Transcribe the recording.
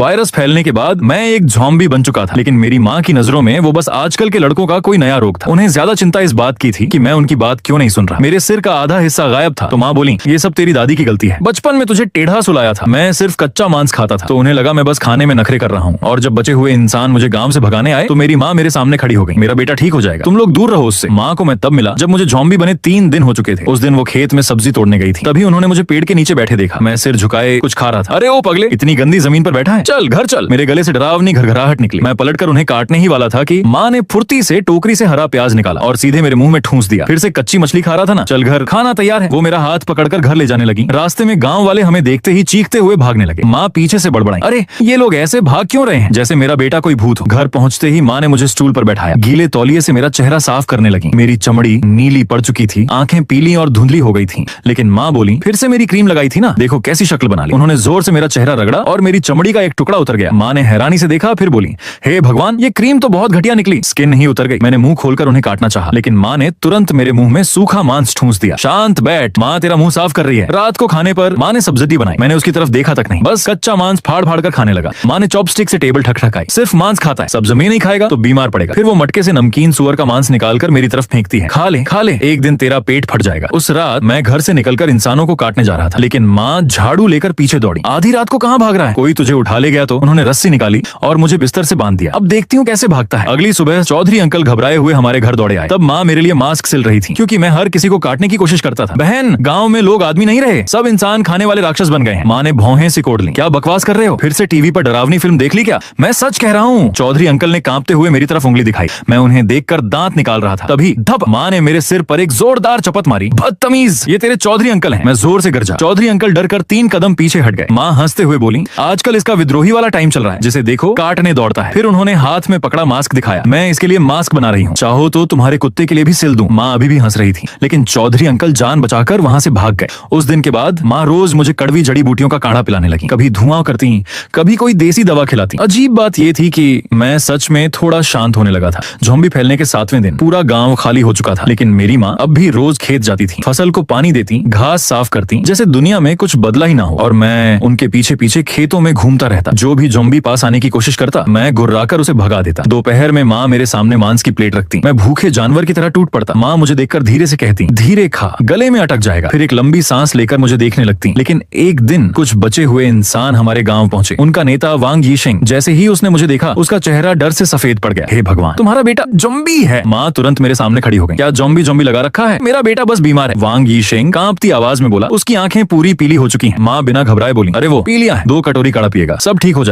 Virus फैलने के बाद मैं एक ज़ॉम्बी बन चुका था, लेकिन मेरी माँ की नजरों में वो बस आजकल के लड़कों का कोई नया रोग था। उन्हें ज्यादा चिंता इस बात की थी कि मैं उनकी बात क्यों नहीं सुन रहा। मेरे सिर का आधा हिस्सा गायब था, तो माँ बोली ये सब तेरी दादी की गलती है। बचपन में तुझे टेढ़ा सुलाया था, मैं सिर्फ कच्चा मांस खाता था, तो उन्हें लगा मैं बस खाने में नखरे कर रहा हूँ। और जब बचे हुए इंसान मुझे गाँव से भगाने आए तो मेरी माँ मेरे सामने खड़ी हो गई, मेरा बेटा ठीक हो जाएगा, तुम लोग दूर रहो उससे। माँ को मैं तब मिला जब मुझे ज़ॉम्बी बने 3 दिन हो चुके थे। उस दिन वो खेत में सब्जी तोड़ने गई थी, तभी उन्होंने मुझे पेड़ के नीचे बैठे देखा। मैं सिर झुकाए कुछ खा रहा था। अरे ओ पगले, इतनी गंदी जमीन पर बैठा है, चल घर चल। मेरे गले से डरावनी घरघराहट निकली। मैं पलटकर उन्हें काटने ही वाला था कि माँ ने फुर्ती से टोकरी से हरा प्याज निकाला और सीधे मेरे मुंह में ठूंस दिया। फिर से कच्ची मछली खा रहा था ना, चल घर, खाना तैयार है। वो मेरा हाथ पकड़कर घर ले जाने लगी। रास्ते में गांव वाले हमें देखते ही चीखते हुए भागने लगे। माँ पीछे से बड़बड़ाई, अरे ये लोग ऐसे भाग क्यों रहे हैं, जैसे मेरा बेटा कोई भूत हो। घर पहुंचते ही माँ ने मुझे स्टूल पर बैठाया, गीले तौलिए से मेरा चेहरा साफ करने लगी। मेरी चमड़ी नीली पड़ चुकी थी, आंखें पीली और धुंधली हो गई थी, लेकिन माँ बोली फिर से मेरी क्रीम लगाई थी ना, देखो कैसी शक्ल बना ली। उन्होंने जोर से मेरा चेहरा रगड़ा और मेरी चमड़ी का एक टुकड़ा उतर गया। माँ ने हैरानी से देखा, फिर बोली हे भगवान, ये क्रीम तो बहुत घटिया निकली, स्किन नहीं उतर गई। मैंने मुंह खोलकर उन्हें काटना चाहा, लेकिन माँ ने तुरंत मेरे मुंह में सूखा मांस ठूंस दिया। शांत बैठ, माँ तेरा मुंह साफ कर रही है। रात को खाने पर माँ ने सब्जी बनाई, मैंने उसकी तरफ देखा तक नहीं, बस कच्चा मांस फाड़ फाड़ कर खाने लगा। माँ ने चॉपस्टिक से टेबल ठकठकाई, सिर्फ मांस खाता है, सब्जी नहीं खाएगा तो बीमार पड़ेगा। फिर वो मटके से नमकीन सुअर का मांस निकालकर मेरी तरफ फेंकती है, खा ले खा ले, एक दिन तेरा पेट फट जाएगा। उस रात मैं घर से निकलकर इंसानों को काटने जा रहा था, लेकिन माँ झाड़ू लेकर पीछे दौड़ी। आधी रात को कहाँ भाग रहा है, कोई तुझे उठा ले गया तो। उन्होंने रस्सी निकाली और मुझे बिस्तर से बांध दिया। अब देखती हूँ कैसे भागता है। अगली सुबह चौधरी अंकल घबराए हुए हमारे घर दौड़े आए। तब माँ मेरे लिए मास्क सिल रही थी, क्योंकि मैं हर किसी को काटने की कोशिश करता था। बहन, गाँव में लोग आदमी नहीं रहे, सब इंसान खाने वाले राक्षस बन गए हैं। माँ ने भौहें सिकोड़ ली, क्या बकवास कर रहे हो, फिर से टीवी पर डरावनी फिल्म देख ली क्या। मैं सच कह रहा हूँ। चौधरी अंकल ने कांपते हुए मेरी तरफ उंगली दिखाई। मैं उन्हें देखकर दांत निकाल रहा था, तभी धप, माँ ने मेरे सिर पर एक जोरदार चपत मारी। बदतमीज, ये तेरे चौधरी अंकल हैं। मैं जोर से गरजा। चौधरी अंकल डरकर 3 कदम पीछे हट गए। माँ हंसते हुए बोली आजकल इसका विद्रोही वाला टाइम चल रहा है, जिसे देखो काटने दौड़ता है। फिर उन्होंने हाथ में पकड़ा मास्क दिखाया, मैं इसके लिए मास्क बना रही हूँ, चाहो तो तुम्हारे कुत्ते के लिए भी सिल दूं। माँ अभी भी हंस रही थी, लेकिन चौधरी अंकल जान बचाकर वहाँ से भाग गए। उस दिन के बाद माँ रोज मुझे कड़वी जड़ी बूटियों का काढ़ा पिलाने लगी, कभी धुआं करती, कभी कोई देसी दवा खिलाती। अजीब बात ये थी कि मैं सच में थोड़ा शांत होने लगा था। ज़ॉम्बी फैलने के 7वें दिन पूरा गांव खाली हो चुका था, लेकिन मेरी माँ अब भी रोज खेत जाती थी, फसल को पानी देती, घास साफ करती, जैसे दुनिया में कुछ बदला ही ना हो। और मैं उनके पीछे पीछे खेतों में घूमता रहता। जो भी ज़ॉम्बी पास आने की कोशिश करता, मैं गुर्राकर उसे भगा देता। दोपहर में माँ मेरे सामने मांस की प्लेट रखती, मैं भूखे जानवर की तरह टूट पड़ता। माँ मुझे देखकर धीरे से कहती धीरे खा, गले में अटक जाएगा। फिर एक लंबी सांस लेकर मुझे देखने लगती। लेकिन एक दिन कुछ बचे हुए इंसान हमारे गांव पहुंचे। उनका नेता वांग यीशेंग, जैसे ही उसने मुझे देखा उसका चेहरा डर से सफेद पड़ गया। हे भगवान, तुम्हारा बेटा ज़ॉम्बी है। माँ तुरंत मेरे सामने खड़ी हो गई। क्या ज़ॉम्बी लगा रखा है, मेरा बेटा बस बीमार है। वांग यीशेंग कांपती आवाज में बोला, उसकी आंखें पूरी पीली हो चुकी हैं। माँ बिना घबराए बोली, अरे वो पी लिया है, 2 कटोरी काढ़ा पिएगा, सब ठीक हो जाए।